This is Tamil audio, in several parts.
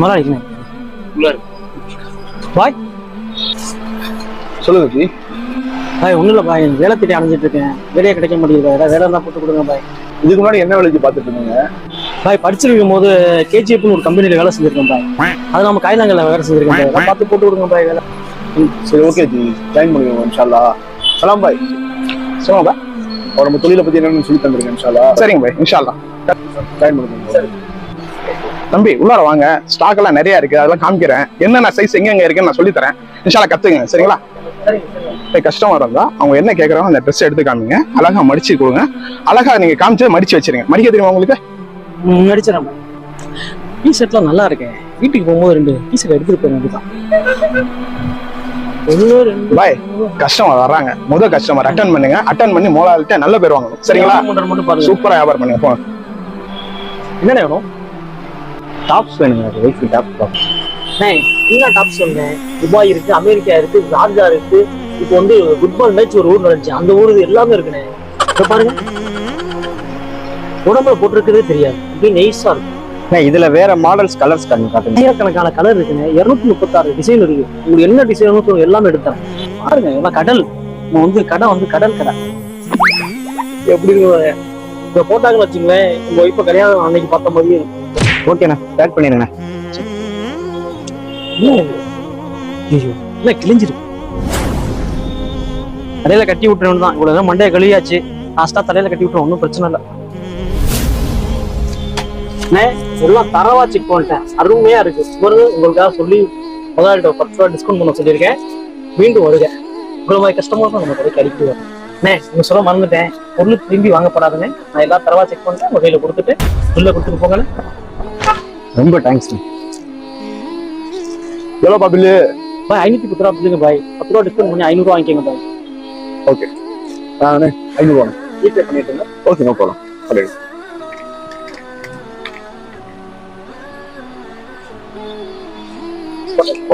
மழை அடிக்கணும் பாய். சொல்லுங்க ஜி. பாய் ஒன்றும் இல்லை பாய், வேலை தேடி அணைஞ்சிட்டு இருக்கேன், வேலையே கிடைக்க மாட்டேங்குது. ஏதாவது வேலை இருந்தால் போட்டு கொடுங்க பாய். இதுக்கு முன்னாடி என்ன வேலைக்கு பார்த்துட்டு இருந்தீங்க? பாய் படிச்சிருக்கும் போது கேஜிஎஃப்னு ஒரு கம்பெனியில் வேலை செஞ்சிருக்கேன் பாய். அது நம்ம காய்லாங்கல்ல வேலை செஞ்சிருக்கேன் பாய். அதை பார்த்து போட்டு கொடுங்க பாய் வேலை. சரி ஓகே ஜி, ஜாயின் பண்ணிக்கோங்க இன்ஷால்லா. சலாம் பாய். சொல்லுங்க பாய், அவர் நம்ம தொழிலை பற்றி என்னன்னு சொல்லி தந்துருங்க இன்ஷால்லா. சரிங்க பாய், இன்ஷால்லா ஜாயின் பண்ணிக்கோங்க. தம்பி உள்ளார வாங்க, ஸ்டாக் எல்லாம் நிறைய இருக்கு, அதெல்லாம் காமிக்கிறேன். என்னென்ன சைஸ் எங்க இருக்குன்னு நான் சொல்லி தரேன். இன்ஷால்லா கத்துங்க சரிங்களா? கஸ்டமர் இருந்தா அவங்க என்ன கேட்கறாங்க அந்த ட்ரெஸ் எடுத்து காமிங்க, அழகா மடிச்சு கொடுங்க. அழகா நீங்க காமிச்சு மடிச்சு வச்சிருங்க. மடிக்க தெரியுமா உங்களுக்கு? மடிச்சிடறேன் பாய். டீ ஷர்ட்லாம் நல்லா இருக்கேன், வீட்டுக்கு போகும்போது 2 டீ ஷர்ட் எடுத்துட்டு போயிருந்தேன் பாய். கஸ்டமர் வர்றாங்க, முதல் கஸ்டமர் அட்டன் பண்ணுங்க. அட்டன் பண்ணி மோலாலிட்ட நல்ல பேர் வாங்கணும் சரிங்களா? சூப்பரா வியாபாரம் பண்ணுங்க. போங்க. என்னென்ன வேணும்? டாப்ஸ் வேணுங்க, ஒய்ஃபு டாப். என்ன டாப்ஸ் சொன்னேன்? துபாய் இருக்கு, அமெரிக்கா இருக்கு, ஜார்ஜா இருக்கு. இப்போ வந்து ஃபுட்பால் மேட்ச் ஒரு ஊர் நடந்துச்சு, அந்த ஊர் எல்லாமே இருக்குண்ணே. இப்போ பாருங்க, உடம்புல போட்டிருக்கிறதே தெரியாது, இப்படி நெய்ஸா இருக்கும். இதுல வேற மாடல்ஸ் கலர்ஸ் காட்டுங்க. ஆயிரக்கணக்கான கலர் இருக்குண்ணே, 236 டிசைன் இருக்கு. உங்களுக்கு என்ன டிசைன் எல்லாமே எடுத்தேன். பாருங்க எல்லாம் கடல். வந்து கடை வந்து கடல் கடை எப்படி இப்ப போட்டாங்கன்னு வச்சுங்களேன், உங்க ஒய்ஃபை கல்யாணம் அன்னைக்கு பார்த்த மாதிரி. ஓகேண்ணா, பேக் பண்ணிடுங்க. என்ன கிழிஞ்சிருக்கு, தலையில கட்டி விட்டுறேன் தான். இவ்வளவு மண்டைய கழுவியாச்சு, லாஸ்டா தலையில கட்டி விட்டுறோம், ஒன்றும் பிரச்சனை இல்லை. எல்லாம் தரவா செக் பண்ணிட்டேன், அருமையா இருக்கு. உங்களுக்காக சொல்லி முதலாளிட்ட 10% டிஸ்கவுண்ட் பண்ண சொல்லியிருக்கேன். மீண்டும் வருக, இவ்வளவு மாதிரி கஷ்டமா நம்ம கடைக்கு அடிக்க வரும். நீங்க சொல்ல மறந்துட்டேன், பொருள் திரும்பி வாங்கப்படாதுங்க. நான் எல்லாம் தரவா செக் பண்ணிட்டேன், உங்க கையில கொடுத்துட்டு உள்ள கொடுத்துட்டு போங்க. ரொம்ப தேங்க்ஸ். எவ்வளோப்பா பில்லு? பாய் 510 ரூபா பில்லுங்க பாய். 10 ரூபா டிஸ்கவுண்ட் பண்ணி 500 ரூபா வாங்கிக்கோங்க பாய். ஓகே, நான் 500 ஜிபே பண்ணிட்டுங்க. Okay, no problem.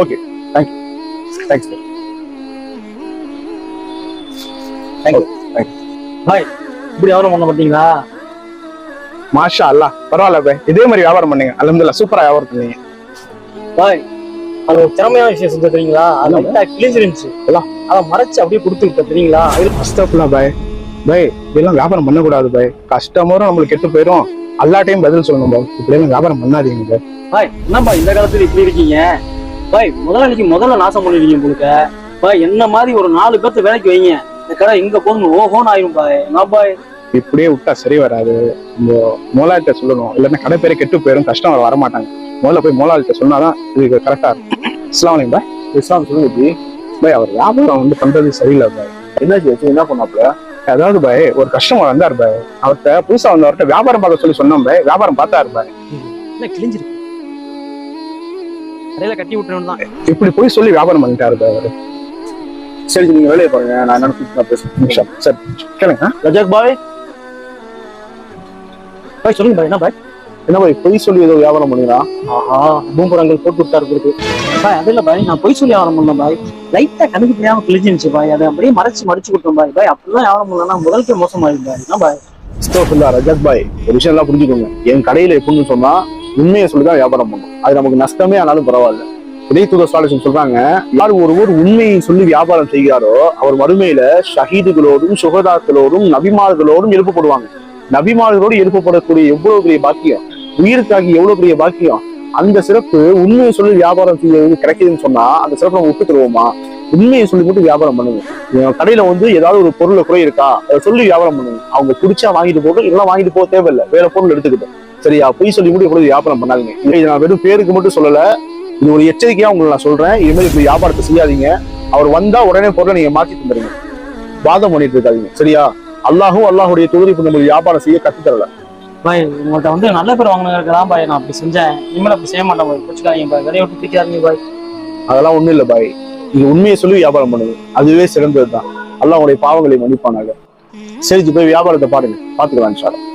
Okay, thank you. Thanks thank you. Bye இப்படி வியாபாரம் பண்ண மாட்டீங்களா? மாஷா அல்லாஹ், பரவாயில்ல பாய். இதே மாதிரி வியாபாரம் பண்ணீங்க, அல்ஹம்துலில்லாஹ் சூப்பரா வியாபாரம் பண்ணீங்க பாய். அது ஒரு திறமையான விஷயம் செஞ்சு தெரியுங்களா? அது கிழிஞ்சிருந்துச்சு, அதை மறைச்சு அப்படியே கொடுத்து விட்ட தெரியுங்களா? அஸ்தக்ஃபிருல்லாஹ் பாய். பாய் இதெல்லாம் வியாபாரம் பண்ணக்கூடாது பாய். கஸ்டமரும் நம்மளுக்கு கெட்டு போயிடும், எல்லா டைம் பதில் சொல்லணும் பாய். இப்படியெல்லாம் வியாபாரம் பண்ணாதீங்க பாய். பாய் என்னப்பா இந்த காலத்துல இப்படி இருக்கீங்க பாய்? முதல்ல நாசம் பண்ணிருக்கீங்க உங்களுக்கு பாய். என்ன மாதிரி ஒரு 4 பேர்த்து வேலைக்கு வைங்க, இந்த கடை இங்க போகணும் ஓஹோன்னு ஆயிரும் பாய். என்ன பாய் இப்படியே விட்டா சரி வராது. இந்த மோலாளிட்ட சொல்லணும், இல்லைன்னா கடை பேரை கெட்டு போயிடும், கஸ்டமர் வர மாட்டாங்க. முதல்ல போய் மோலாளிட்ட சொன்னாதான் இதுக்கு கரெக்டா இருக்கும். அஸ்ஸலாமு அலைக்கும் பாய். இஸ்லாம் சொல்லுங்க ஜி. பாய் அவர் வியாபாரம் வந்து பண்றது சரியில்லை பாய். என்னாச்சு வச்சு என்ன பண்ணாப்ல? அதாவது பாய் ஒரு கஸ்டமர் வந்தார் பாய், அவர்கிட்ட புதுசா வந்தவர்கிட்ட வியாபாரம் பார்க்க சொல்லி சொன்னோம் பாய். வியாபாரம் பார்த்தாரு பாய். என்ன கிழிஞ்சிருக்கு, கடையில கட்டி விட்டுறோம் தான். இப்படி போய் சொல்லி வியாபாரம் பண்ணிட்டாரு பாய் அவரு. சரி நீங்க வேலையை பாருங்க, நான் என்னன்னு பேசுறேன். சரி கேளுங்க. ரஜாக் பாய். பாய் சொல்லுங்க பாய். என்ன பாய்? என்ன பாய் பொய் சொல்லி ஏதோ வியாபாரம் பண்ணீங்களா? ஆஹா, பூம்புறங்கள் போட்டு விட்டாரு இருக்கு பாய். அது இல்ல பாய், நான் பொய் சொல்லி வியாபாரம் பண்ணேன் பாய். லைட்டா கணக்கு தெரியாம கிழிஞ்சிருச்சு பாய், அதை அப்படியே மடிச்சு கொடுத்தோம் பாய். பாய் அப்படிலாம் வியாபாரம் பண்ணலன்னா முதலுக்கே மோசமாயிடும் பாய். என்ன பாய்? அஸ்தக்ஃபிருல்லாஹ் ரஜாக் பாய், ஒரு விஷயம் எல்லாம் புரிஞ்சுக்கோங்க. என் கடையில எப்படின்னு சொன்னா உண்மையை சொல்லிதான் வியாபாரம் பண்ணும். அது நமக்கு நஷ்டமே ஆனாலும் பரவாயில்ல. இதே தூதர் ஸல்லல்லாஹு சொல்றாங்க, யார் ஒருவர் உண்மையை சொல்லி வியாபாரம் செய்கிறாரோ அவர் மறுமையில ஷஹீதுகளோடும் சுகதாக்களோடும் நபிமார்களோடும் எழுப்பப்படுவாங்க. நபிமார்களோடு எழுப்பப்படக்கூடிய எவ்வளவு பெரிய பாக்கியம், உயிருக்காகி எவ்வளவு பெரிய பாக்கியம். அந்த சிறப்பு உண்மையை சொல்லி வியாபாரம் செய்யறது கிடைக்குதுன்னு சொன்னா அந்த சிறப்பு நம்ம விட்டு தருவோமா? உண்மையை சொல்லி மட்டும் வியாபாரம் பண்ணுங்க. கடையில வந்து ஏதாவது ஒரு பொருளை குறை இருக்கா, அதை சொல்லி வியாபாரம் பண்ணுங்க. அவங்க குடிச்சா வாங்கிட்டு போட்டு, இதெல்லாம் வாங்கிட்டு போக தேவையில்லை, வேற பொருள் எடுத்துக்கிட்டோம் சரியா? பொய் சொல்லி மட்டும் எப்பொழுது வியாபாரம் பண்ணாதீங்க. இதை நான் வெறும் பேருக்கு மட்டும் சொல்லல, இது ஒரு எச்சரிக்கையா உங்களுக்கு நான் சொல்றேன். இது மாதிரி இப்படி வியாபாரத்தை செய்யாதீங்க. அவர் வந்தா உடனே பொருளை நீங்க மாத்தி தந்துருங்க, வாதம் பண்ணிட்டு இருக்காதீங்க சரியா? அல்லாஹும் அல்லாஹுடைய தூதர் இப்ப நம்ம வியாபாரம் செய்ய கத்து தரல பாய். உங்கள்கிட்ட வந்து நல்ல பேர் வாங்கினதுதான் பாய் நான் அப்படி செஞ்சேன். இனிமேல் அப்படி செய்ய மாட்டேன் பாய். பிடிச்சிக்காதீங்க பாய், கடையை விட்டு பிடிக்காதீங்க பாய். அதெல்லாம் ஒண்ணும் இல்லை பாய். இது உண்மையை சொல்லி வியாபாரம் பண்ணுங்க, அதுவே சிறந்ததுதான். அல்லாஹ் உங்களுடைய பாவங்களை மன்னிப்பானாக. சரி போய் வியாபாரத்தை பாருங்க, பாத்துக்கலாம் இன்ஷா அல்லாஹ்.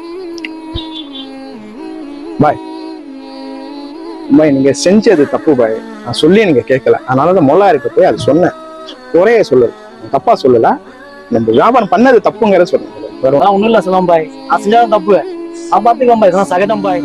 பாய். பாய் நீங்க செஞ்சது தப்பு பாய், நான் சொல்லி நீங்க கேட்கல, அதனாலதான் மொல்லா இருக்க போய் அது சொன்னேன். குறைய சொல்லல, தப்பா சொல்லல, நம்ம வியாபாரம் பண்ணது தப்புங்கிறத சொன்னேன். ஒன்றும் இல்லை சொல்லுவோம் பாய், நான் செஞ்சாலும் தப்பு. பாத்துக்கலாம் பாய், இதெல்லாம் சகஜம் பாய்.